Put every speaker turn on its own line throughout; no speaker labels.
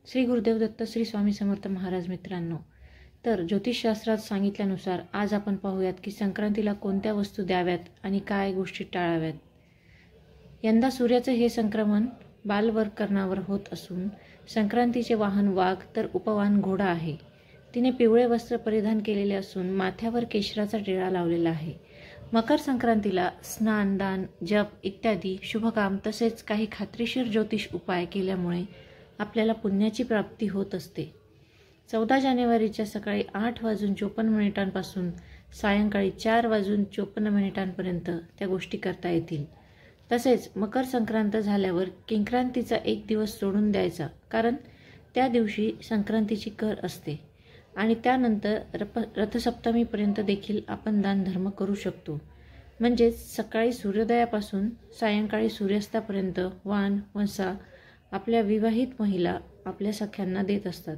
श्री गुरुदेव दत्त श्री स्वामी समर्थ महाराज. मित्रांनो, तर ज्योतिषशास्त्रात सांगितल्यानुसार आज आपण पाहूयात की संक्रांतीला कोणत्या वस्तू द्याव्यात आणि काय गोष्टी टाळाव्यात. यंदा सूर्याचं हे संक्रमण बालवकरणावर होत असून संक्रांतीचे वाहन वाघ तर उपवाहन घोडा आहे. तिने पिवळे वस्त्र परिधान केलेले असून माथ्यावर केशराचा टिळा लावलेला आहे. मकर संक्रांतीला स्नान, दान, जप इत्यादी शुभकाम तसेच काही खात्रीशीर ज्योतिष उपाय केल्यामुळे आपल्याला पुण्याची प्राप्ती होत असते. 14 जानेवारीच्या सकाळी 8:54 सायंकाळी 4:54 त्या गोष्टी करता येतील. तसेच मकर संक्रांत झाल्यावर किंक्रांतीचा एक दिवस सोडून द्यायचा, कारण त्या दिवशी संक्रांतीची कर असते आणि त्यानंतर रथसप्तमीपर्यंत देखील आपण दानधर्म करू शकतो. म्हणजेच सकाळी सूर्योदयापासून सायंकाळी सूर्यास्तापर्यंत वाण वंसा आपल्या विवाहित महिला आपल्या सख्यांना देत असतात.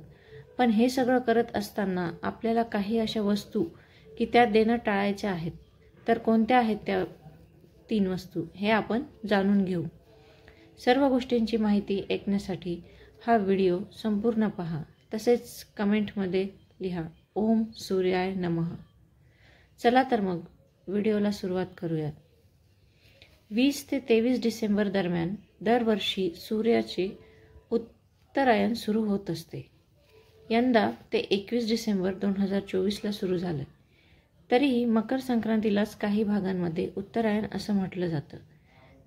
पण हे सगळं करत असताना आपल्याला काही अशा वस्तू की त्या देणं टाळायच्या आहेत. तर कोणत्या आहेत त्या 3 वस्तू हे आपण जाणून घेऊ. सर्व गोष्टींची माहिती ऐकण्यासाठी हा व्हिडिओ संपूर्ण पहा. तसेच कमेंटमध्ये लिहा ओम सूर्याय नमः. चला तर मग व्हिडिओला सुरुवात करूयात. 20 ते 23 डिसेंबर दरम्यान दरवर्षी सूर्याचे उत्तरायण सुरू होत असते. यंदा ते 21 डिसेंबर 2024ला सुरू झालं. तरीही मकर संक्रांतीलाच काही भागांमध्ये उत्तरायण असं म्हटलं जातं.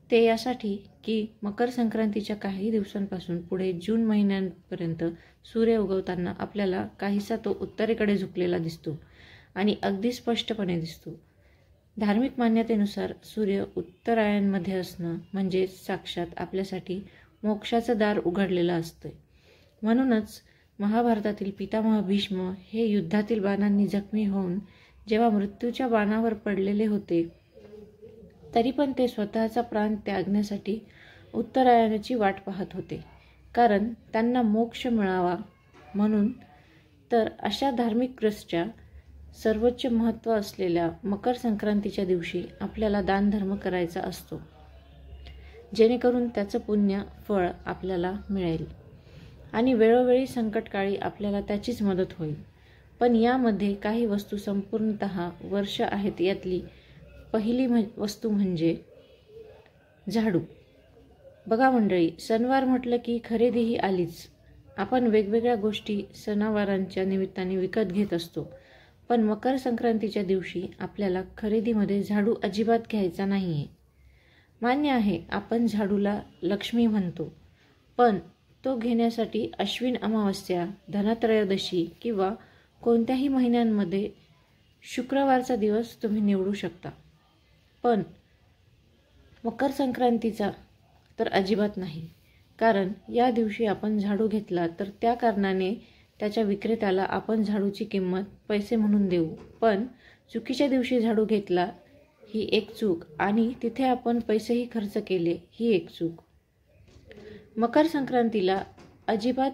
ते यासाठी की मकर संक्रांतीच्या काही दिवसांपासून पुढे जून महिन्यापर्यंत सूर्य उगवताना आपल्याला काहीसा तो उत्तरेकडे झुकलेला दिसतो आणि अगदी स्पष्टपणे दिसतो. धार्मिक मान्यतेनुसार सूर्य उत्तरायणमध्ये असणं म्हणजे साक्षात आपल्यासाठी मोक्षाचं दार उघडलेलं असतं. म्हणूनच महाभारतातील पितामह भीष्म हे युद्धातील बाणांनी जखमी होऊन जेव्हा मृत्यूच्या बाणावर पडलेले होते, तरी पण ते स्वतःचा प्राण त्यागण्यासाठी उत्तरायणाची वाट पाहत होते, कारण त्यांना मोक्ष मिळावा म्हणून. तर अशा धार्मिकदृष्ट्या सर्वोच्च महत्त्व असलेल्या मकर संक्रांतीच्या दिवशी आपल्याला दानधर्म करायचा असतो, जेणेकरून त्याचं पुण्य फळ आपल्याला मिळेल आणि वेळोवेळी संकटकाळी आपल्याला त्याचीच मदत होईल. पण यामध्ये काही वस्तू संपूर्णतः वर्ष आहेत. यातली पहिली वस्तू म्हणजे झाडू. बघा मंडळी, सणवार म्हटलं की खरेदीही आलीच. आपण वेगवेगळ्या गोष्टी सणावारांच्या निमित्ताने विकत घेत असतो. पण मकर संक्रांतीच्या दिवशी आपल्याला खरेदीमध्ये झाडू अजिबात घ्यायचा नाही आहे. मान्य आहे, आपण झाडूला लक्ष्मी म्हणतो, पण तो घेण्यासाठी अश्विन अमावस्या, धनत्रयोदशी किंवा कोणत्याही महिन्यांमध्ये शुक्रवारचा दिवस तुम्ही निवडू शकता. पण मकर संक्रांतीचा तर अजिबात नाही, कारण या दिवशी आपण झाडू घेतला तर त्या कारणाने त्याच्या विक्रेत्याला आपण झाडूची किंमत पैसे म्हणून देऊ. पण चुकीच्या दिवशी झाडू घेतला ही एक चूक आणि तिथे आपण पैसेही खर्च केले ही एक चूक. मकर संक्रांतीला अजिबात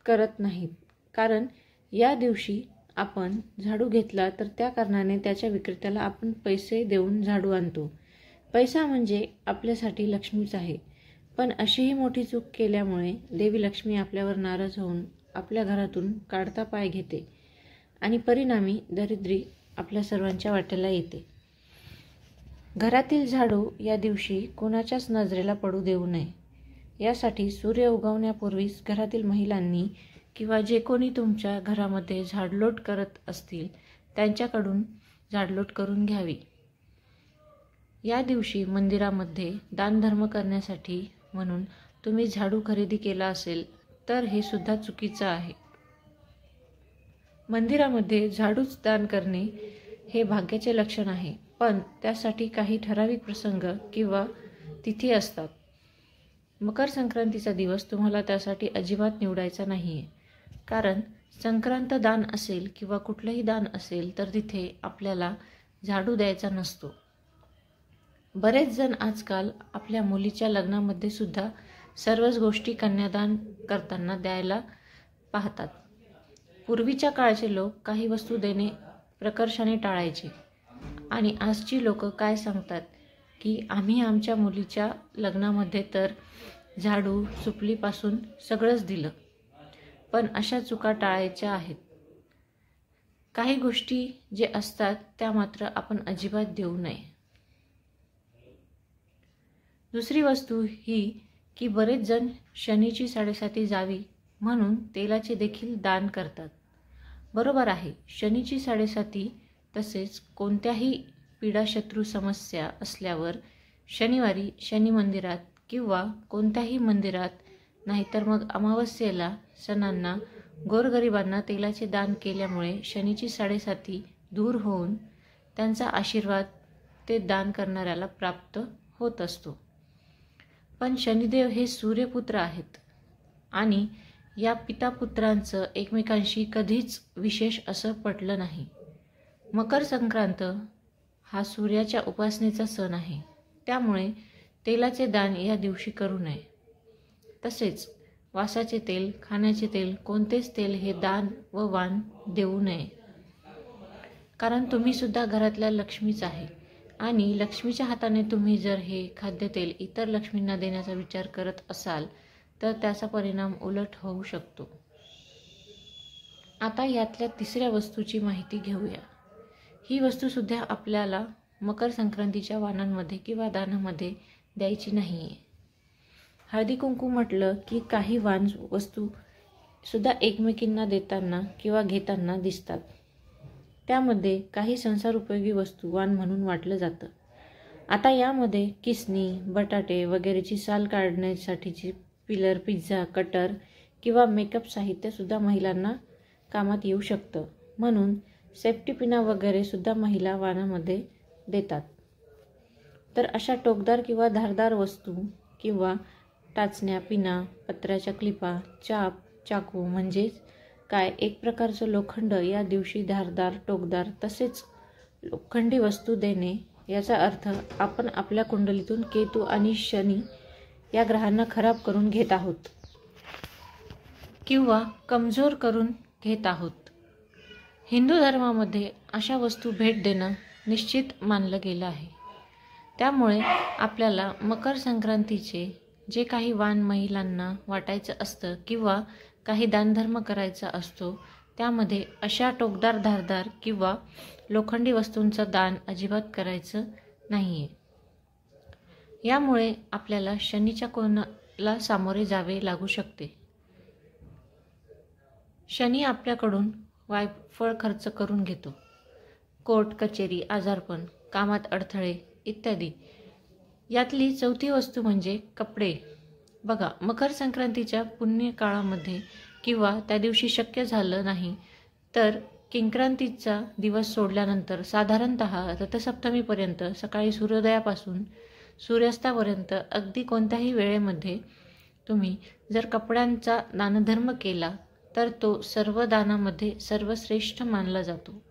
करत नाहीत, कारण या दिवशी आपण झाडू घेतला तर त्या कारणाने त्याच्या विक्रेत्याला आपण पैसे देऊन झाडू आणतो. पैसा म्हणजे आपल्यासाठी लक्ष्मीच आहे. पण अशीही मोठी चूक केल्यामुळे देवी लक्ष्मी आपल्यावर नाराज होऊन आपल्या घरातून काढता पाय घेते आणि परिणामी दरिद्री आपल्या सर्वांच्या वाट्याला येते. घरातील झाडू या दिवशी कोणाच्याच नजरेला पडू देऊ नये. यासाठी सूर्य उगवण्यापूर्वीच घरातील महिलांनी किंवा जे कोणी तुमच्या घरामध्ये झाडलोट करत असतील त्यांच्याकडून झाडलोट करून घ्यावी. या दिवशी मंदिरामध्ये दानधर्म करण्यासाठी म्हणून तुम्ही झाडू खरेदी केला असेल तर हे सुद्धा चुकीचं आहे. मंदिरामध्ये झाडूच दान करणे हे भाग्याचे लक्षण आहे, पण त्यासाठी काही ठराविक प्रसंग किंवा तिथी असतात. मकर संक्रांतीचा दिवस तुम्हाला त्यासाठी अजिबात निवडायचा नाही आहे, कारण संक्रांत दान असेल किंवा कुठलंही दान असेल तर तिथे आपल्याला झाडू द्यायचा नसतो. बरेच जण आजकाल आपल्या मुलीच्या लग्नामध्ये सुद्धा सर्वच गोष्टी कन्यादान करताना द्यायला पाहतात. पूर्वीच्या काळचे लोक काही वस्तू देणे प्रकर्षाने टाळायचे आणि आजची लोक काय सांगतात की आम्ही आमच्या मुलीच्या लग्नामध्ये तर झाडू सुपलीपासून सगळंच दिलं. पण अशा चुका टाळायच्या आहेत. काही गोष्टी जे असतात त्या मात्र आपण अजिबात देऊ नये. दुसरी वस्तू ही की बरेच जण शनीची साडेसाती जावी म्हणून तेलाचे देखील दान करतात. बरोबर आहे, शनीची साडेसाती तसेच कोणत्याही पीडाशत्रू समस्या असल्यावर शनिवारी शनी मंदिरात किंवा कोणत्याही मंदिरात, नाहीतर मग अमावस्येला, सणांना गोरगरिबांना तेलाचे दान केल्यामुळे शनीची साडेसाती दूर होऊन त्यांचा आशीर्वाद ते दान करणाऱ्याला प्राप्त होत असतो. पण शनिदेव हे सूर्यपुत्र आहेत आणि या पितापुत्रांचं एकमेकांशी कधीच विशेष असं पटलं नाही. मकर संक्रांत हा सूर्याच्या उपासनेचा सण आहे, त्यामुळे तेलाचे दान या दिवशी करू नये. तसेच वासाचे तेल, खाण्याचे तेल, कोणतेच तेल हे दान व वाण देऊ नये. कारण तुम्ही सुद्धा घरातल्या लक्ष्मीच आहे आणि लक्ष्मीच्या हाताने तुम्ही जर हे खाद्यतेल इतर लक्ष्मींना देण्याचा विचार करत असाल तर त्याचा परिणाम उलट होऊ शकतो. आता यातल्या तिसऱ्या वस्तूची माहिती घेऊया. ही वस्तूसुद्धा आपल्याला मकर संक्रांतीच्या वाणांमध्ये किंवा दानामध्ये द्यायची नाही आहे. हळदी कुंकू म्हटलं की काही वाण वस्तू सुद्धा एकमेकींना देताना किंवा घेताना दिसतात. त्यामध्ये काही संसार उपयोगी वस्तू वाण म्हणून वाटलं जातं. आता यामध्ये किसनी, बटाटे वगैरेची साल काढण्यासाठीची पिलर, पिझ्झा कटर किंवा मेकअप साहित्यसुद्धा महिलांना कामात येऊ शकतं. म्हणून सेफ्टी पिना वगैरे सुद्धा महिला वाणामध्ये देतात. तर अशा टोकदार किंवा धारदार वस्तू किंवा टाचण्या, पिना, पत्र्याच्या क्लिपा, चाप, चाकू म्हणजेच काय एक प्रकारचं लोखंड या दिवशी धारदार, टोकदार तसेच लोखंडी वस्तू देणे, याचा अर्थ आपण आपल्या कुंडलीतून केतू आणि शनी या ग्रहांना खराब करून घेत आहोत किंवा कमजोर करून घेत आहोत. हिंदू धर्मामध्ये अशा वस्तू भेट देणं निश्चित मानलं गेलं आहे. त्यामुळे आपल्याला मकर संक्रांतीचे जे काही वाण महिलांना वाटायचं असतं किंवा काही दानधर्म करायचा असतो त्यामध्ये अशा टोकदार, धारदार किंवा लोखंडी वस्तूंचं दान अजिबात करायचं नाही आहे. यामुळे आपल्याला शनीच्या कोणाला सामोरे जावे लागू शकते. शनी आपल्याकडून वायफळ खर्च करून घेतो. कोर्ट कचेरी, आजारपण, कामात अडथळे इत्यादी. यातली चौथी वस्तू म्हणजे कपडे. बघा, मकर संक्रांतीच्या पुण्य काळामध्ये किंवा त्या दिवशी शक्य झालं नाही तर किंक्रांतीचा दिवस सोडल्यानंतर साधारणतः रथसप्तमीपर्यंत सकाळी सूर्योदयापासून सूर्यास्तापर्यंत अगदी कोणत्याही वेळेमध्ये तुम्ही जर कपड्यांचा दानधर्म केला तर तो सर्व दानामध्ये सर्वश्रेष्ठ मानला जातो.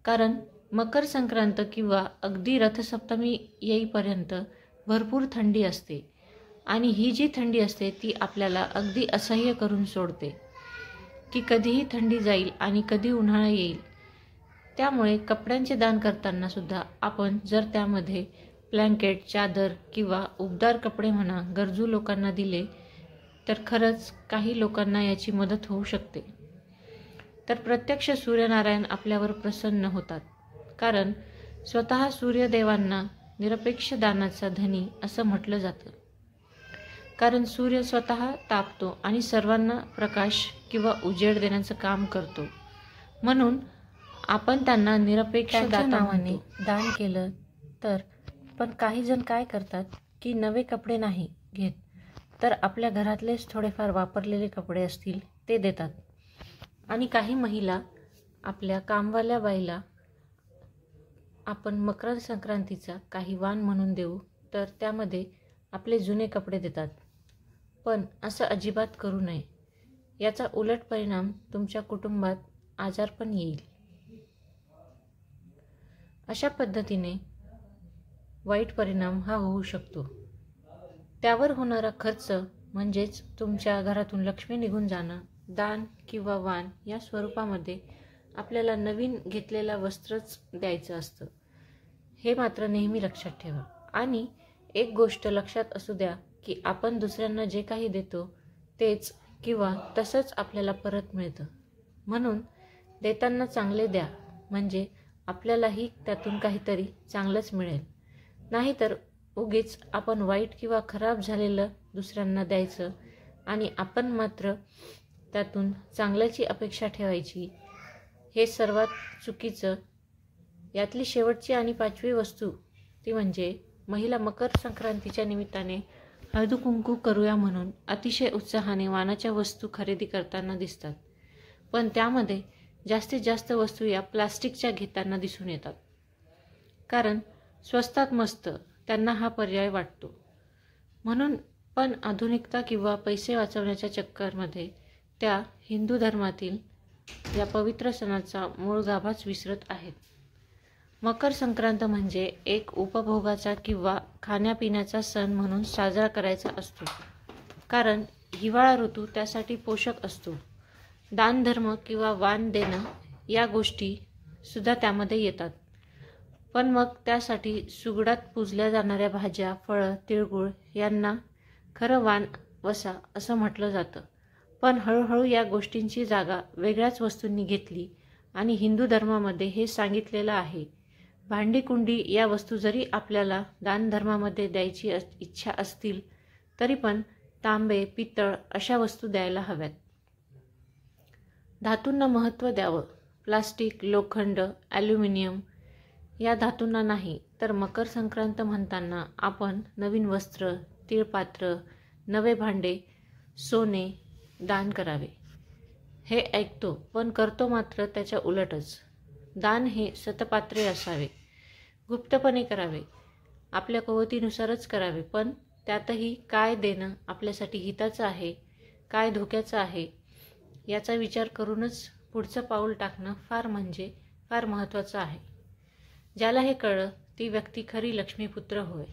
कारण मकर संक्रांत किंवा अगदी रथसप्तमी येईपर्यंत भरपूर थंडी असते आणि ही जी थंडी असते ती आपल्याला अगदी असह्य करून सोडते की कधीही थंडी जाईल आणि कधी उन्हाळा येईल. त्यामुळे कपड्यांचे दान करताना सुद्धा आपण जर त्यामध्ये ब्लँकेट, चादर किंवा उबदार कपडे म्हणा गरजू लोकांना दिले तर खरंच काही लोकांना याची मदत होऊ शकते. तर प्रत्यक्ष सूर्यनारायण आपल्यावर प्रसन्न होतात. कारण स्वतः सूर्यदेवांना निरपेक्ष दानाचा धनी असं म्हटलं जातं. कारण सूर्य स्वतः तापतो आणि सर्वांना प्रकाश किंवा उजेड देण्याचं काम करतो. म्हणून आपण त्यांना निरपेक्ष नावाने दान केलं तर. पण काही जण काय करतात की नवे कपडे नाही घेत तर आपल्या घरातलेच थोडेफार वापरलेले कपडे असतील ते देतात. आणि काही महिला आपल्या कामवाल्या बाईला आपण मकर संक्रांतीचा काही वाण म्हणून देऊ तर त्यामध्ये आपले जुने कपडे देतात. पण असं अजिबात करू नये. याचा उलट परिणाम तुमच्या कुटुंबात आजारपण येईल. अशा पद्धतीने वाईट परिणाम हा होऊ शकतो. त्यावर होणारा खर्च म्हणजेच तुमच्या घरातून लक्ष्मी निघून जाणं, दान किंवा वाण या स्वरूपामध्ये आपल्याला नवीन घेतलेलं वस्त्रच द्यायचं असतं. हे मात्र नेहमी लक्षात ठेवा. आणि एक गोष्ट लक्षात असू द्या की आपण दुसऱ्यांना जे काही देतो तेच किंवा तसंच आपल्याला परत मिळतं. म्हणून देताना चांगले द्या, म्हणजे आपल्यालाही त्यातून काहीतरी चांगलंच मिळेल. नाहीतर उगीच आपण वाईट किंवा खराब झालेलं दुसऱ्यांना द्यायचं आणि आपण मात्र त्यातून चांगल्याची अपेक्षा ठेवायची. हे सर्वात चुकीचं. यातली शेवटची आणि 5वी वस्तू ती म्हणजे महिला मकर संक्रांतीच्या निमित्ताने हळदकुंकू करूया म्हणून अतिशय उत्साहाने वाणाच्या वस्तू खरेदी करताना दिसतात. पण त्यामध्ये जास्तीत जास्त वस्तू या प्लास्टिकच्या घेताना दिसून येतात. कारण स्वस्तात मस्त त्यांना हा पर्याय वाटतो म्हणून. पण आधुनिकता किंवा पैसे वाचवण्याच्या चक्करमध्ये त्या हिंदू धर्मातील या पवित्र सणाचा मूळ गाभाच विसरत आहेत. मकर संक्रांत म्हणजे एक उपभोगाचा किंवा खाण्यापिण्याचा सण म्हणून साजरा करायचा असतो. कारण हिवाळा ऋतू त्यासाठी पोषक असतो. दानधर्म किंवा वाण देणं या गोष्टी सुद्धा त्यामध्ये येतात. पण मग त्यासाठी सुगडात पूजल्या जाणाऱ्या भाज्या, फळं, तिळगुळ यांना खरं वाण वसा असं म्हटलं जातं. पण हळूहळू या गोष्टींची जागा वेगळ्याच वस्तूंनी घेतली आणि हिंदू धर्मामध्ये हे सांगितलेलं आहे, भांडी-कुंडी या वस्तू जरी आपल्याला दानधर्मामध्ये द्यायची इच्छा असतील तरी पण तांबे, पितळ अशा वस्तू द्यायला हव्यात. धातूंना महत्त्व द्यावं. प्लास्टिक, लोखंड, ॲल्युमिनियम या धातूंना नाही. तर मकर संक्रांत म्हणताना आपण नवीन वस्त्र, तिळपात्र, नवे भांडे, सोने दान करावे हे ऐकतो, पण करतो मात्र त्याच्या उलटच. दान हे सतपात्रे असावे, गुप्तपणे करावे, आपल्या कुवतीनुसारच करावे. पण त्यातही काय देणं आपल्यासाठी हिताचं आहे, काय धोक्याचं आहे याचा विचार करूनच पुढचं पाऊल टाकणं फार महत्त्वाचं आहे. ज्याला हे कळलं ती व्यक्ती खरी लक्ष्मीपुत्र होय.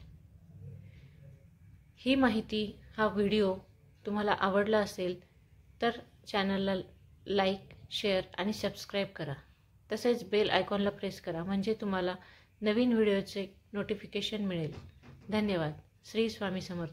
ही माहिती, हा व्हिडिओ तुम्हाला आवडला असेल तर चॅनलला लाईक, शेअर आणि सबस्क्राईब करा. तसेच बेल आयकॉनला प्रेस करा, म्हणजे तुम्हाला नवीन व्हिडिओचे नोटिफिकेशन मिळेल. धन्यवाद. श्री स्वामी समर्थ.